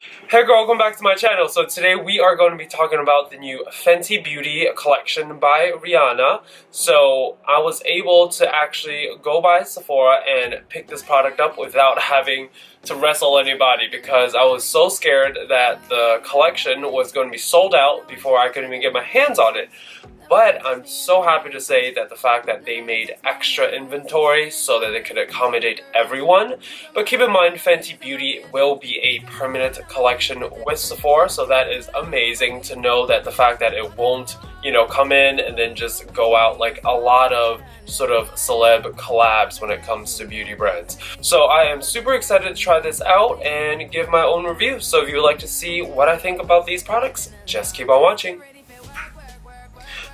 Hey girl, welcome back to my channel. So today we are going to be talking about the new Fenty Beauty collection by Rihanna. So I was able to actually go by Sephora and pick this product up without having to wrestle anybody because I was so scared that the collection was going to be sold out before I could even get my hands on it. But I'm so happy to say that the fact that they made extra inventory so that they could accommodate everyone. But keep in mind, Fenty Beauty will be a permanent collection with Sephora, so that is amazing to know that the fact that it won't, come in and then just go out like a lot of sort of celeb collabs when it comes to beauty brands. So I am super excited to try this out and give my own review. So if you would like to see what I think about these products, just keep on watching.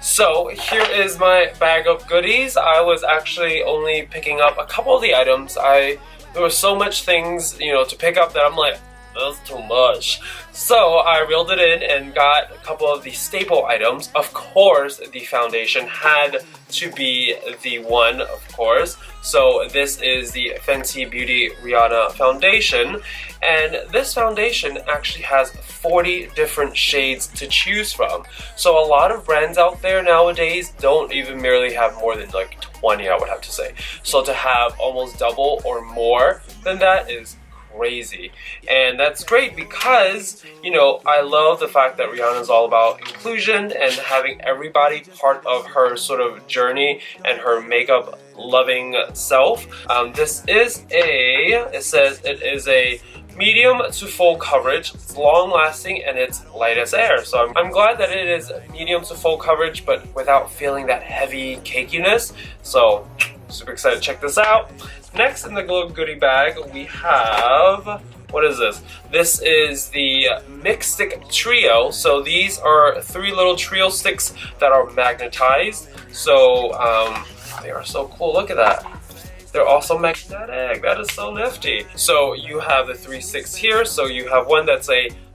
So here is my bag of goodies. I was actually only picking up a couple of the items. There were so much things, to pick up that I'm like, that's too much. So I reeled it in and got a couple of the staple items. Of course, the foundation had to be the one, of course. So this is the Fenty Beauty Rihanna foundation. And this foundation actually has 40 different shades to choose from. So a lot of brands out there nowadays don't even merely have more than like 20, I would have to say. So to have almost double or more than that is crazy. And that's great because, I love the fact that Rihanna is all about inclusion and having everybody part of her sort of journey and her makeup loving self. It says it is a medium to full coverage, it's long lasting, and it's light as air. So I'm glad that it is medium to full coverage but without feeling that heavy cakiness. So super excited to check this out. Next in the little goodie bag we have, what is this? This is the Mix Stick Trio. So these are 3 little trio sticks that are magnetized. So they are so cool, look at that. They're also magnetic, that is so nifty. So you have the 3 sticks here. So you have one that's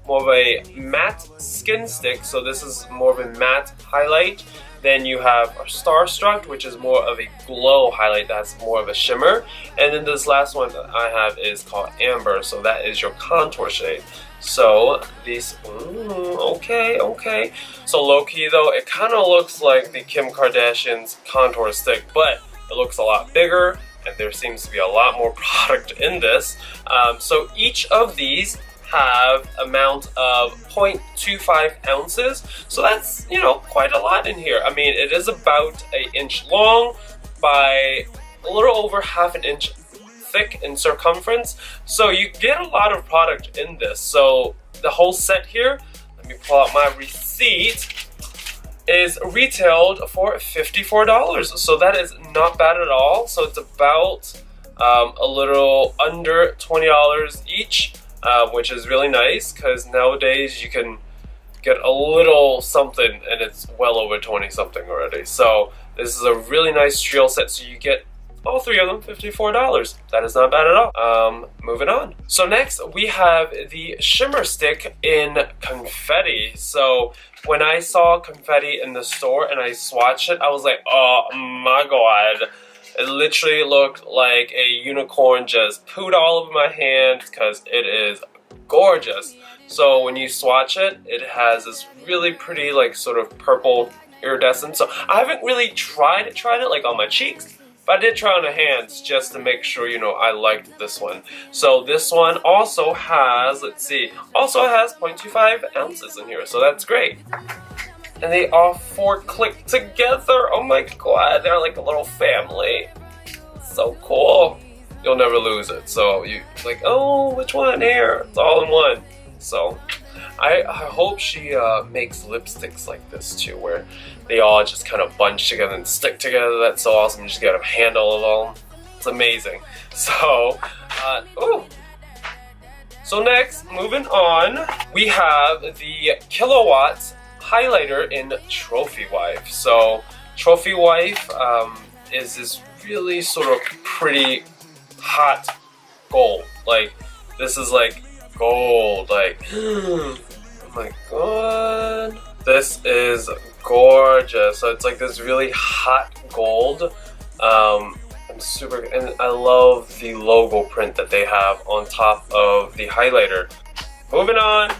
more of a matte skin stick. So this is more of a matte highlight. Then you have a Starstruck, which is more of a glow highlight that's more of a shimmer. And then this last one that I have is called Amber, so that is your contour shade. So these, okay. So low-key though, it kind of looks like the Kim Kardashian's contour stick, but it looks a lot bigger and there seems to be a lot more product in this. So each of these have amount of 0.25 ounces, so that's quite a lot in here. I mean, it is about an inch long by a little over half an inch thick in circumference, so you get a lot of product in this. So the whole set here, let me pull out my receipt, is retailed for $54, so that is not bad at all. So it's about a little under $20 each. Which is really nice because nowadays you can get a little something and it's well over 20 something already. So this is a really nice trio set, so you get all 3 of them, $54. That is not bad at all. Moving on. So next we have the shimmer stick in confetti. So when I saw confetti in the store and I swatched it, I was like, oh my god. It literally looked like a unicorn just pooed all over my hands because it is gorgeous. So when you swatch it, it has this really pretty like sort of purple iridescent. So I haven't really tried it like on my cheeks, but I did try on the hands just to make sure, I liked this one. So this one also has, has 0.25 ounces in here, so that's great. And they all 4 click together. Oh my god, they're like a little family. So cool. You'll never lose it. So you like, oh, which one here? It's all in one. So I hope she makes lipsticks like this too, where they all just kind of bunch together and stick together. That's so awesome. You just get a handle of them. It's amazing. So, So next, moving on, we have the Kilowatts highlighter in Trophy Wife. So Trophy Wife is this really sort of pretty hot gold. Like this is like gold, like oh my god, this is gorgeous. So it's like this really hot gold. And I love the logo print that they have on top of the highlighter. Moving on.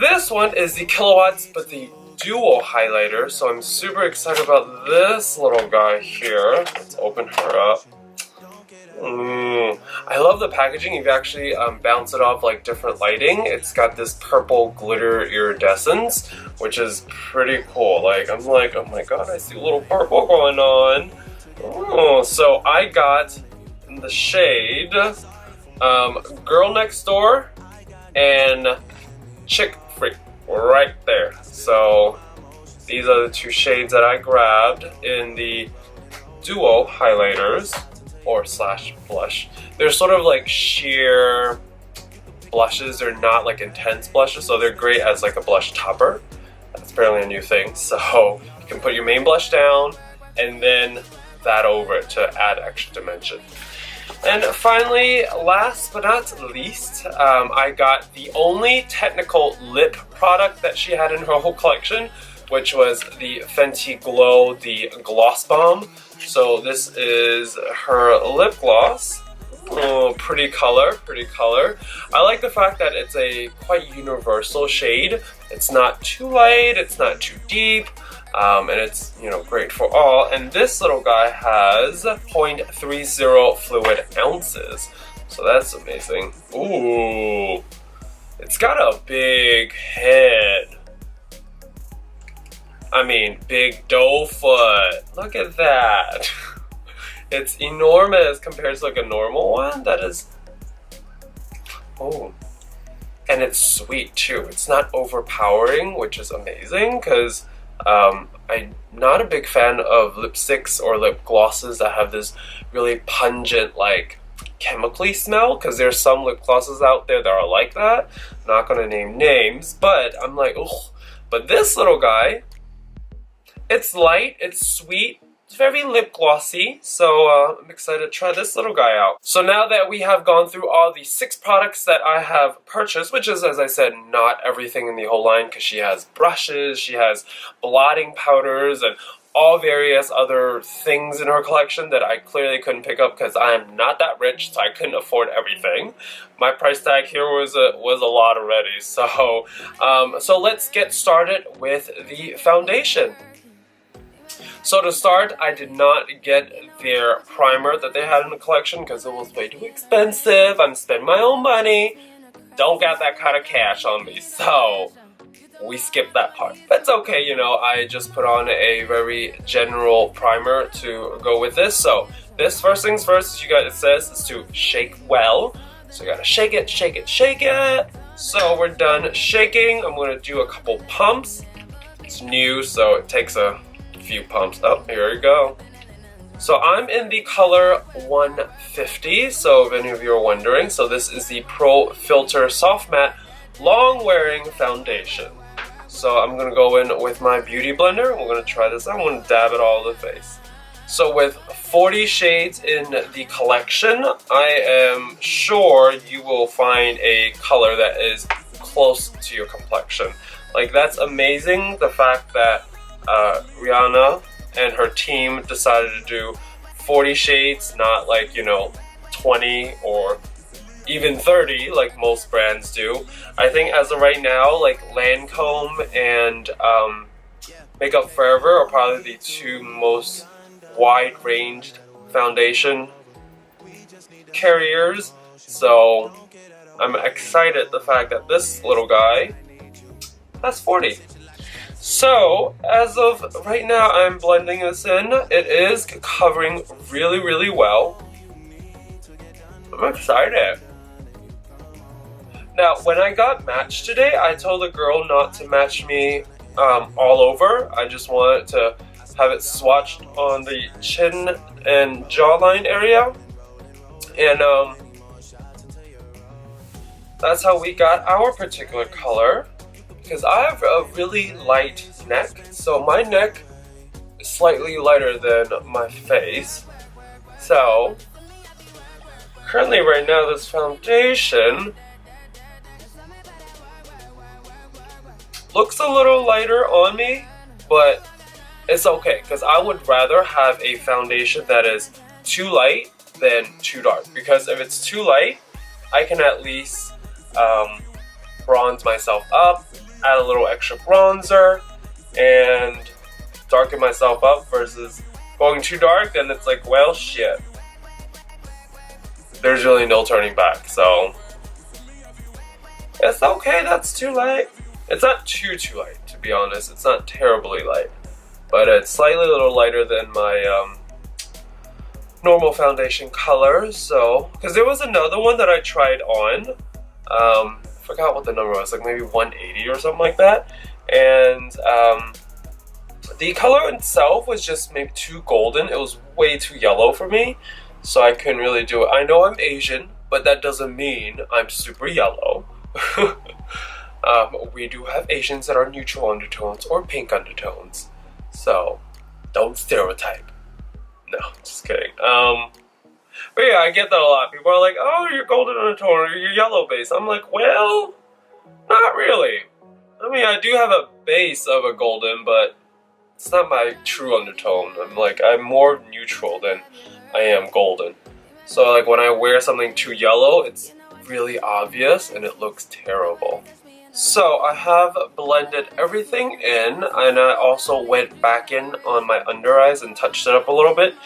This one is the Kilowatts, but the Duo highlighter. So I'm super excited about this little guy here. Let's open her up. I love the packaging. You actually bounce it off like different lighting. It's got this purple glitter iridescence, which is pretty cool. Like, I'm like, oh my god, I see a little purple going on. Oh, so I got in the shade Girl Next Door and Chick Freak right there. So these are the two shades that I grabbed in the Duo highlighters or slash blush. They're sort of like sheer blushes. They're not like intense blushes, so they're great as like a blush topper. That's apparently a new thing. So you can put your main blush down and then that over it to add extra dimension. And finally, last but not least, I got the only technical lip product that she had in her whole collection, which was the Fenty Glow, the Gloss Bomb. So this is her lip gloss. Oh, pretty color, pretty color. I like the fact that it's a quite universal shade. It's not too light, it's not too deep, and it's, you know, great for all. And this little guy has 0.30 fluid ounces. So that's amazing. Ooh, it's got a big head. I mean, big doe foot. Look at that. It's enormous compared to like a normal one. That is, oh, and it's sweet too. It's not overpowering, which is amazing because I'm not a big fan of lipsticks or lip glosses that have this really pungent, like, chemically smell, because there's some lip glosses out there that are like that. I'm not gonna name names, but I'm like, oh. But this little guy, it's light, it's sweet, it's very lip glossy, so I'm excited to try this little guy out. So now that we have gone through all the 6 products that I have purchased, which is, as I said, not everything in the whole line, because she has brushes, she has blotting powders, and all various other things in her collection that I clearly couldn't pick up because I am not that rich, so I couldn't afford everything. My price tag here was a lot already. So, so let's get started with the foundation. So to start, I did not get their primer that they had in the collection because it was way too expensive. I'm spending my own money. Don't got that kind of cash on me, so we skipped that part. But it's okay, you know, I just put on a very general primer to go with this. So this, first things first, as you guys, it says, is to shake well. So you gotta shake it, shake it, shake it. So we're done shaking. I'm gonna do a couple pumps. It's new, so it takes a few pumps. Oh, here we go. So I'm in the color 150, so if any of you are wondering. So this is the Pro Filter Soft Matte Long Wearing Foundation. So I'm going to go in with my beauty blender. We're going to try this. I'm going to dab it all over the face. So with 40 shades in the collection, I am sure you will find a color that is close to your complexion. Like, that's amazing, the fact that Rihanna and her team decided to do 40 shades, not like, you know, 20 or even 30 like most brands do. I think as of right now, like Lancome and Makeup Forever are probably the 2 most wide-ranged foundation carriers. So I'm excited the fact that this little guy has 40. So, as of right now, I'm blending this in. It is covering really, really well. I'm excited. Now, when I got matched today, I told the girl not to match me all over. I just wanted to have it swatched on the chin and jawline area. And that's how we got our particular color. Because I have a really light neck, so my neck is slightly lighter than my face. So, currently right now this foundation looks a little lighter on me, but it's okay, because I would rather have a foundation that is too light than too dark. Because if it's too light, I can at least bronze myself up, add a little extra bronzer, and darken myself up versus going too dark, then it's like, well, shit. There's really no turning back, so it's okay, that's too light. It's not too light, to be honest. It's not terribly light, but it's slightly a little lighter than my normal foundation color. So, because there was another one that I tried on, forgot what the number was, like maybe 180 or something like that, and the color itself was just maybe too golden. It was way too yellow for me, so I couldn't really do it. I know I'm Asian, but that doesn't mean I'm super yellow. We do have Asians that are neutral undertones or pink undertones, so don't stereotype. No, just kidding. But yeah, I get that a lot. People are like, oh, you're golden undertone or you're yellow base. I'm like, well, not really. I mean, I do have a base of a golden, but it's not my true undertone. I'm more neutral than I am golden. So like when I wear something too yellow, it's really obvious and it looks terrible. So I have blended everything in, and I also went back in on my under eyes and touched it up a little bit.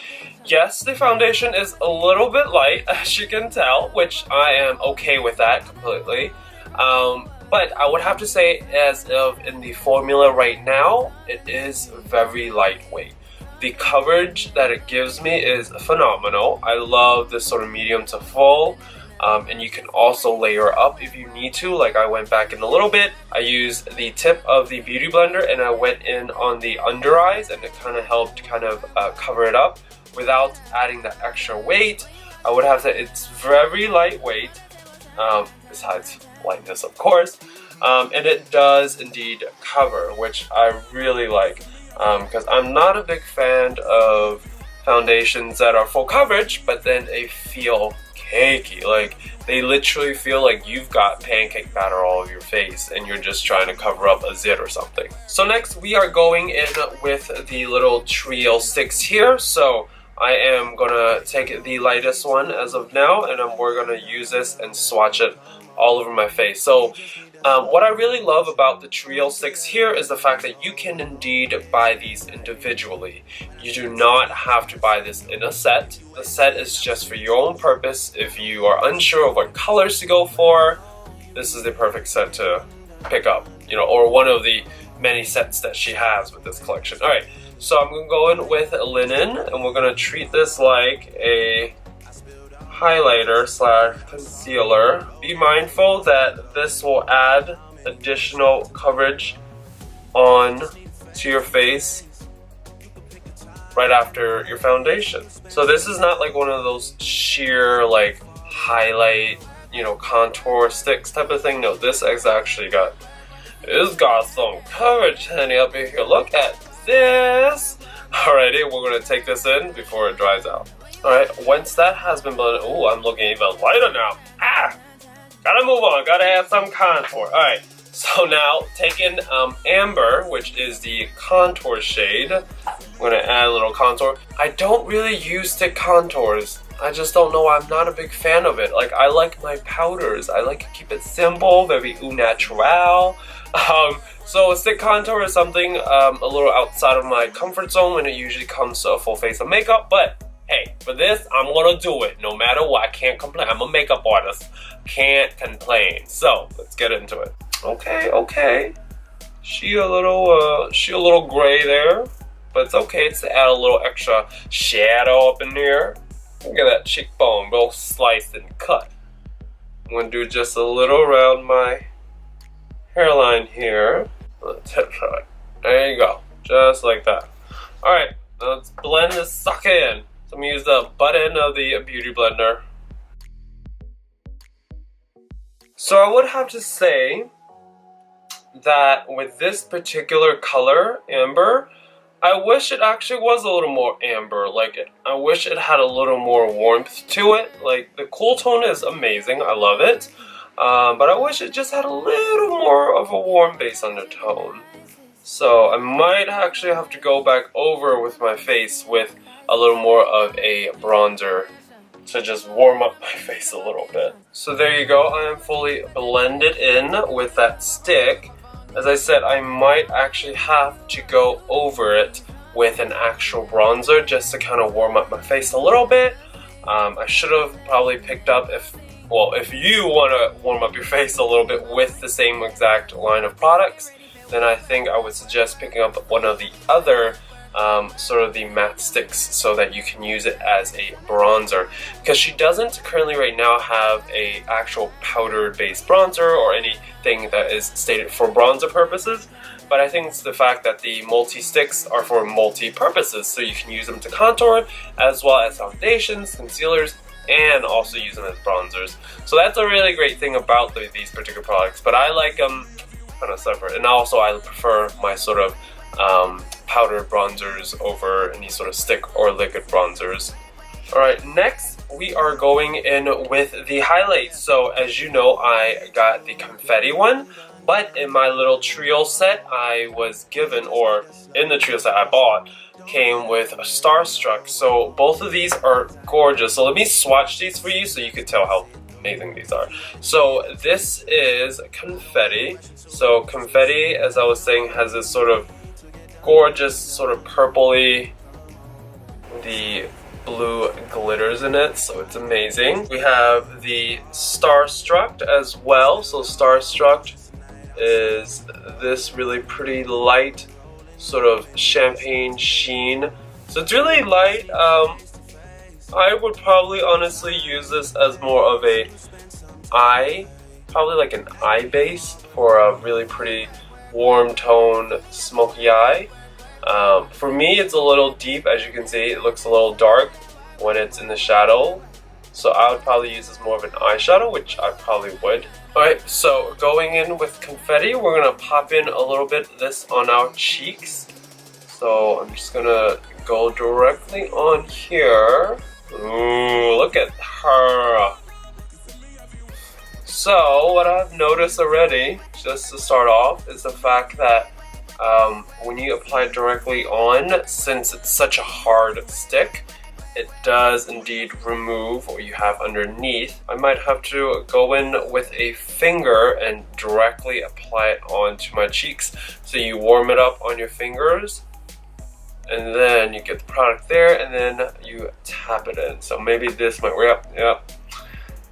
Yes, the foundation is a little bit light, as you can tell, which I am okay with that completely. But I would have to say, as of in the formula right now, it is very lightweight. The coverage that it gives me is phenomenal. I love this sort of medium to full. And you can also layer up if you need to. Like I went back in a little bit. I used the tip of the beauty blender and I went in on the under eyes, and it kind of helped cover it up without adding that extra weight. I would have to say it's very lightweight, besides lightness of course, and it does indeed cover, which I really like, because I'm not a big fan of foundations that are full coverage but then they feel cakey. Like they literally feel like you've got pancake batter all over your face and you're just trying to cover up a zit or something. So next we are going in with the little trio sticks here. So I am gonna take the lightest one as of now, and we're gonna use this and swatch it all over my face. So what I really love about the trio sticks here is the fact that you can indeed buy these individually. You do not have to buy this in a set. The set is just for your own purpose. If you are unsure of what colors to go for, this is the perfect set to pick up, or one of the many sets that she has with this collection. Alright, so I'm going to go in with linen, and we're going to treat this like a highlighter / concealer. Be mindful that this will add additional coverage on to your face right after your foundation. So this is not like one of those sheer like highlight, contour sticks type of thing. No, this has actually got some coverage, honey, up here. Look at this. Alrighty, we're gonna take this in before it dries out. Alright, once that has been blended, ooh, I'm looking even lighter now. Gotta move on, gotta have some contour. Alright, so now taking Amber, which is the contour shade, I'm gonna add a little contour. I don't really use stick contours. I just don't know, I'm not a big fan of it. Like, I like my powders. I like to keep it simple, very au naturel. So a stick contour is something a little outside of my comfort zone when it usually comes to a full face of makeup, but hey, for this, I'm gonna do it no matter what. I can't complain. I'm a makeup artist. Can't complain. So let's get into it. Okay. She a little gray there, but it's okay. It's to add a little extra shadow up in here. Look at that cheekbone, both sliced and cut. I'm gonna do just a little around my hairline here. Let's hit it. There you go, just like that. All right, let's blend this sucker in. So I'm gonna use the butt end of the beauty blender. So I would have to say that with this particular color, Amber, I wish it actually was a little more amber. I wish it had a little more warmth to it. Like, the cool tone is amazing, I love it. But I wish it just had a little more of a warm base undertone. So I might actually have to go back over with my face with a little more of a bronzer to just warm up my face a little bit. So there you go, I am fully blended in with that stick. As I said, I might actually have to go over it with an actual bronzer just to kind of warm up my face a little bit. I should have probably picked up if you want to warm up your face a little bit with the same exact line of products, then I think I would suggest picking up one of the other sort of the matte sticks so that you can use it as a bronzer, because she doesn't currently right now have a actual powder based bronzer or anything that is stated for bronzer purposes. But I think it's the fact that the multi-sticks are for multi-purposes, so you can use them to contour as well as foundations, concealers, and also use them as bronzers. So that's a really great thing about these particular products, but I like them kind of separate. And also I prefer my sort of powdered bronzers over any sort of stick or liquid bronzers. Alright, next we are going in with the highlights. So as you know, I got the confetti one. But in my little trio set I was given, or in the trio set I bought, came with a Starstruck. So both of these are gorgeous. So let me swatch these for you so you can tell how amazing these are. So this is confetti. So confetti, as I was saying, has this sort of gorgeous sort of purpley, the blue glitters in it, so it's amazing. We have the Starstruck as well. So Starstruck is this really pretty light sort of champagne sheen. So it's really light. I would probably honestly use this as more of a eye, probably like an eye base for a really pretty warm tone smoky eye. For me it's a little deep, as you can see. It looks a little dark when it's in the shadow. So I would probably use this more of an eyeshadow, which I probably would. Alright, so going in with confetti, we're going to pop in a little bit of this on our cheeks. So I'm just going to go directly on here. Ooh, look at her. So what I've noticed already, just to start off, is the fact that when you apply it directly on, since it's such a hard stick, it does indeed remove what you have underneath. I might have to go in with a finger and directly apply it onto my cheeks. So you warm it up on your fingers, and then you get the product there, and then you tap it in. So maybe this might work. Yep.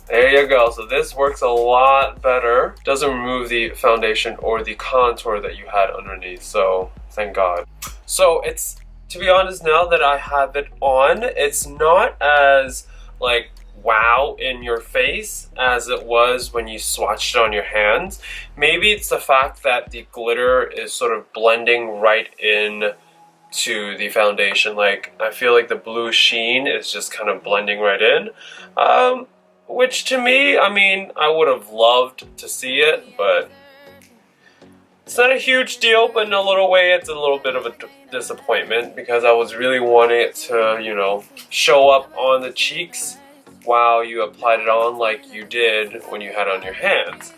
There you go. So this works a lot better. Doesn't remove the foundation or the contour that you had underneath. So thank God. So it's, to be honest, now that I have it on, it's not as like wow in your face as it was when you swatched it on your hands. Maybe it's the fact that the glitter is sort of blending right in to the foundation. Like, I feel like the blue sheen is just kind of blending right in. Which to me, I mean, I would have loved to see it, but it's not a huge deal. But in a little way, it's a little bit of a disappointment, because I was really wanting it to, you know, show up on the cheeks while you applied it on like you did when you had it on your hands.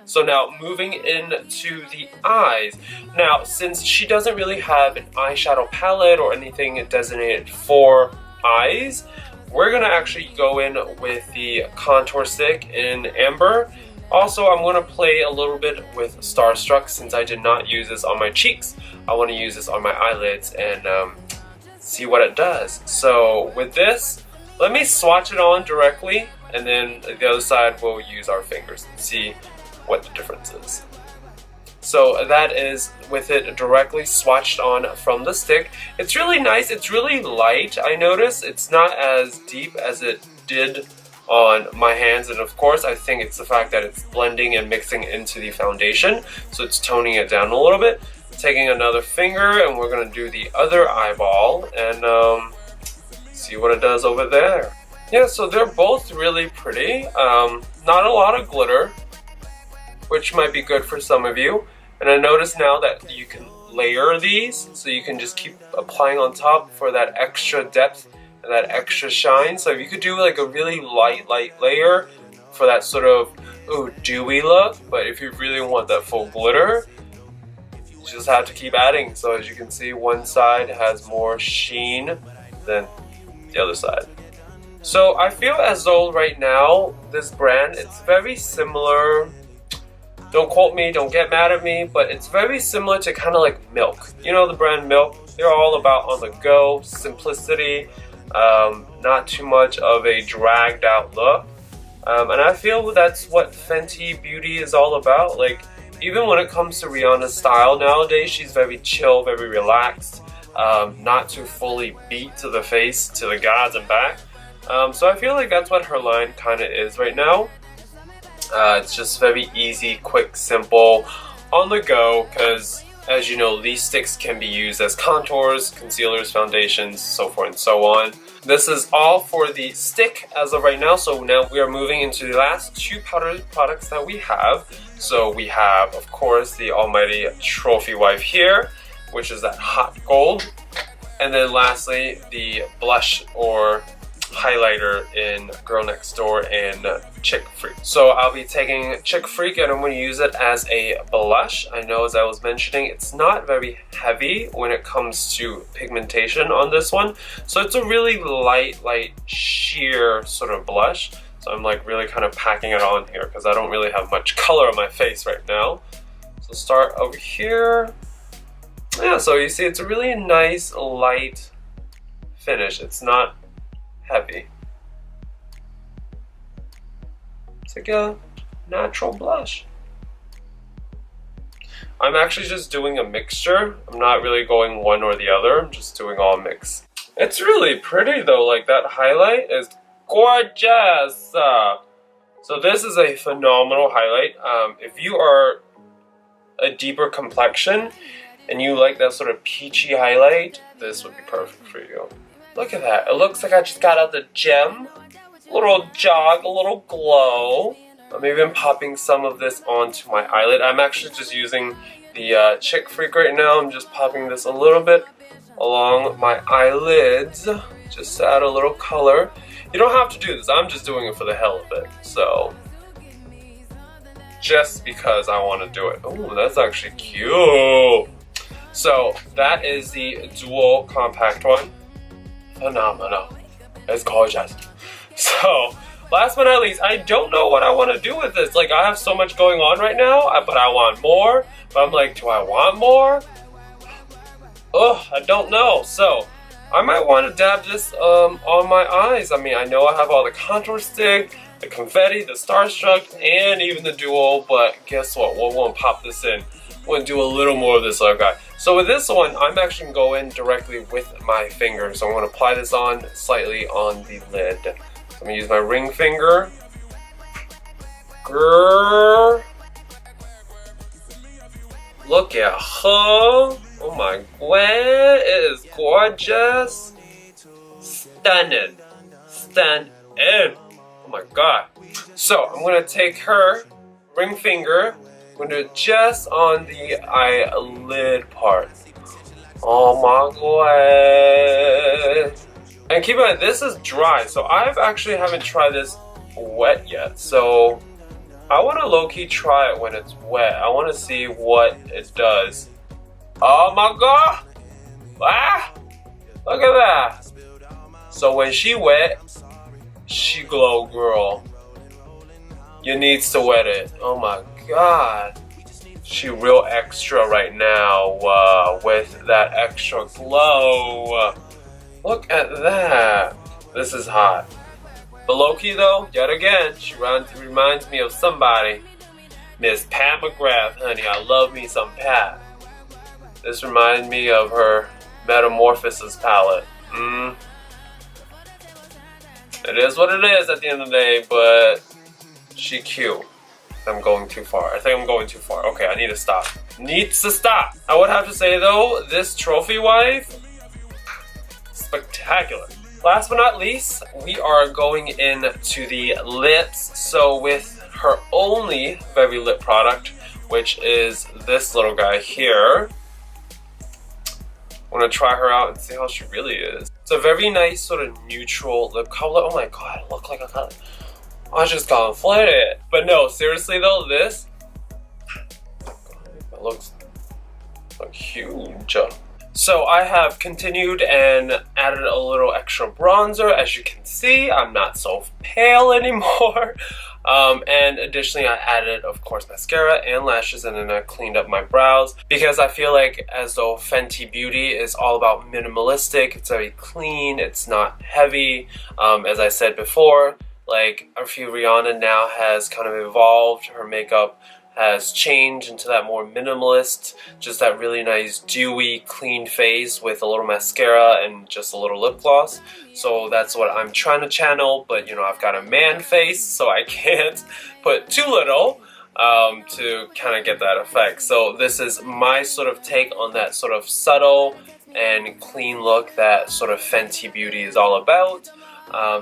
So now moving into the eyes. Now, since she doesn't really have an eyeshadow palette or anything designated for eyes, we're gonna actually go in with the contour stick in Amber. Also, I'm gonna play a little bit with Starstruck since I did not use this on my cheeks. I wanna use this on my eyelids and see what it does. So with this, let me swatch it on directly, and then the other side we'll use our fingers and see what the difference is. So that is with it directly swatched on from the stick. It's really nice, it's really light. I notice it's not as deep as it did on my hands, and of course I think it's the fact that it's blending and mixing into the foundation, so it's toning it down a little bit. Taking another finger, and we're gonna do the other eyeball and see what it does over there. Yeah, so they're both really pretty. Not a lot of glitter, which might be good for some of you. And I notice now that you can layer these, so you can just keep applying on top for that extra depth and that extra shine. So if you could do like a really light layer for that sort of dewy look, but if you really want that full glitter, you just have to keep adding. So as you can see, one side has more sheen than the other side. So I feel as though right now, this brand, it's very similar. Don't quote me, don't get mad at me, but it's very similar to kind of like Milk. You know the brand Milk? They're all about on the go, simplicity, not too much of a dragged out look. And I feel that's what Fenty Beauty is all about. Like, even when it comes to Rihanna's style nowadays, she's very chill, very relaxed, not too fully beat to the face, to the gods and back. So I feel like that's what her line kind of is right now. It's just very easy, quick, simple, on the go, because as you know, these sticks can be used as contours, concealers, foundations, so forth and so on. This is all for the stick as of right now, so now we are moving into the last two powder products that we have. So we have, of course, the almighty trophy wife here, which is that hot gold. And then lastly, the blush or highlighter in Girl Next Door and Chick Freak. So I'll be taking Chick Freak and I'm going to use it as a blush. I know, as I was mentioning, it's not very heavy when it comes to pigmentation on this one. So it's a really light, sheer sort of blush. So I'm like really kind of packing it on here because I don't really have much color on my face right now. So start over here. Yeah, so you see it's a really nice light finish. It's not heavy. It's like a natural blush. I'm actually just doing a mixture. I'm not really going one or the other. I'm just doing all mix. It's really pretty though. Like, that highlight is gorgeous. So this is a phenomenal highlight. If you are a deeper complexion and you like that sort of peachy highlight, this would be perfect for you. Look at that. It looks like I just got out the gym. A little jog, a little glow. I'm even popping some of this onto my eyelid. I'm actually just using the Chick Freak right now. I'm just popping this a little bit along my eyelids, just to add a little color. You don't have to do this. I'm just doing it for the hell of it. So, just because I want to do it. Oh, that's actually cute. So, that is the dual compact one. Phenomenal. It's gorgeous. So, last but not least, I don't know what I want to do with this. Like, I have so much going on right now, but I want more. But I'm like, do I want more? Ugh, I don't know. So, I might want to dab this on my eyes. I mean, I know I have all the contour stick, the confetti, the starstruck, and even the duo, but guess what? We're going to pop this in. We're going to do a little more of this other guy. So with this one, I'm actually going to go in directly with my finger. So I'm going to apply this on slightly on the lid. So I'm going to use my ring finger. Grrr. Look at her. Oh my god, it is gorgeous. Stunning. Stunning. Oh my god. So I'm going to take her ring finger. I'm going to do it just on the eyelid part. Oh my god. And keep in mind, this is dry, so I actually haven't tried this wet yet. So I want to low-key try it when it's wet. I want to see what it does. Oh my god! Ah! Look at that! So when she wet, she glow, girl. You needs to wet it. Oh my god. She real extra right now with that extra glow. Look at that. This is hot. But low-key though, yet again, she reminds me of somebody. Miss Pat McGrath, honey. I love me some Pat. This reminds me of her Metamorphosis palette. It is what it is at the end of the day, but she cute. I'm going too far. I think I'm going too far. Okay, I need to stop. Needs to stop. I would have to say though, this trophy wife, spectacular. Last but not least, we are going into the lips. So with her only very lip product, which is this little guy here. I'm gonna try her out and see how she really is. It's a very nice sort of neutral lip color. Oh my god, I look like I just got inflated. But no, seriously though, this it looks like huge. So I have continued and added a little extra bronzer. As you can see, I'm not so pale anymore. And additionally, I added, of course, mascara and lashes, and then I cleaned up my brows because I feel like as though Fenty Beauty is all about minimalistic. It's very clean. It's not heavy. As I said before, like I feel Rihanna now has kind of evolved. Her makeup has changed into that more minimalist, just that really nice dewy clean face with a little mascara and just a little lip gloss. So that's what I'm trying to channel, but you know, I've got a man face, so I can't put too little to kind of get that effect. So this is my sort of take on that sort of subtle and clean look that sort of Fenty Beauty is all about.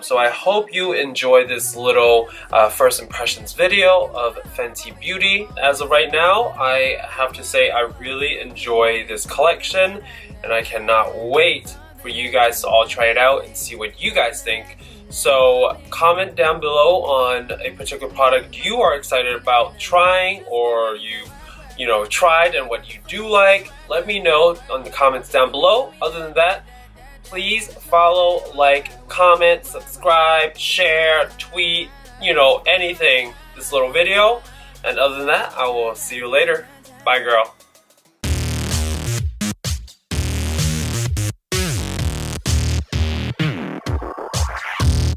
So I hope you enjoy this little first impressions video of Fenty Beauty. As of right now, I have to say I really enjoy this collection, and I cannot wait for you guys to all try it out and see what you guys think. So comment down below on a particular product you are excited about trying, or you know, tried and what you do like. Let me know on the comments down below. Other than that, please follow, like, comment, subscribe, share, tweet, you know, anything, this little video. And other than that, I will see you later. Bye, girl.